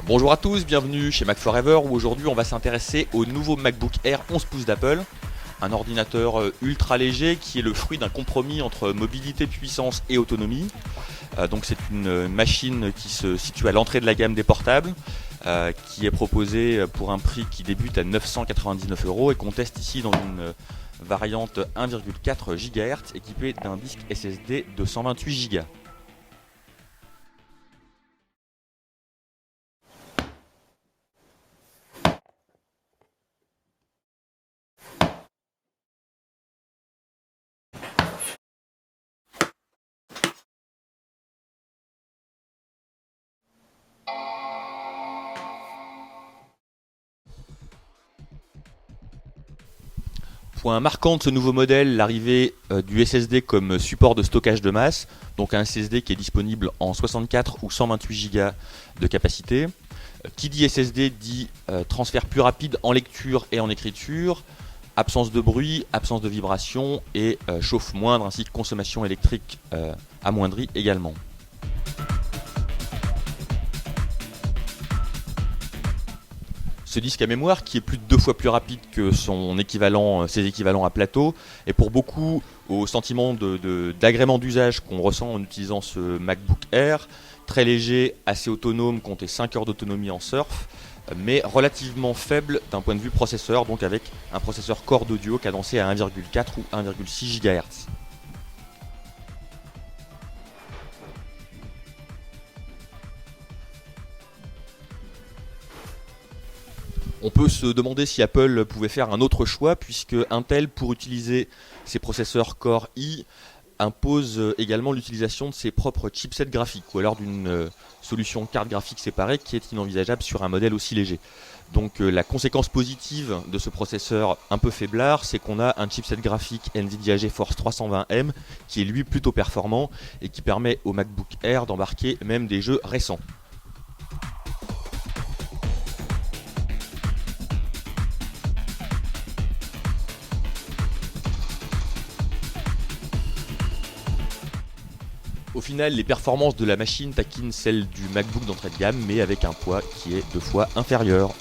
Bonjour à tous, bienvenue chez Mac Forever où aujourd'hui on va s'intéresser au nouveau MacBook Air 11 pouces d'Apple. Un ordinateur ultra léger qui est le fruit d'un compromis entre mobilité, puissance et autonomie. Donc c'est une machine qui se situe à l'entrée de la gamme des portables, qui est proposée pour un prix qui débute à 999 € et qu'on teste ici dans une variante 1,4 GHz équipée d'un disque SSD de 128 Go. Point marquant de ce nouveau modèle, l'arrivée du SSD comme support de stockage de masse, donc un SSD qui est disponible en 64 ou 128 Go de capacité. Qui dit SSD dit transfert plus rapide en lecture et en écriture, absence de bruit, absence de vibration et chauffe moindre ainsi que consommation électrique amoindrie également. Ce disque à mémoire, qui est plus de 2 fois plus rapide que ses équivalents à plateau, est pour beaucoup au sentiment d'agrément d'usage qu'on ressent en utilisant ce MacBook Air, très léger, assez autonome, comptez 5 heures d'autonomie en surf, mais relativement faible d'un point de vue processeur, donc avec un processeur Core d'audio cadencé à 1,4 ou 1,6 GHz. On peut se demander si Apple pouvait faire un autre choix, puisque Intel, pour utiliser ses processeurs Core i, impose également l'utilisation de ses propres chipsets graphiques, ou alors d'une solution carte graphique séparée qui est inenvisageable sur un modèle aussi léger. Donc la conséquence positive de ce processeur un peu faiblard, c'est qu'on a un chipset graphique Nvidia GeForce 320M qui est lui plutôt performant et qui permet au MacBook Air d'embarquer même des jeux récents. Au final, les performances de la machine taquinent celles du MacBook d'entrée de gamme, mais avec un poids qui est 2 fois inférieur.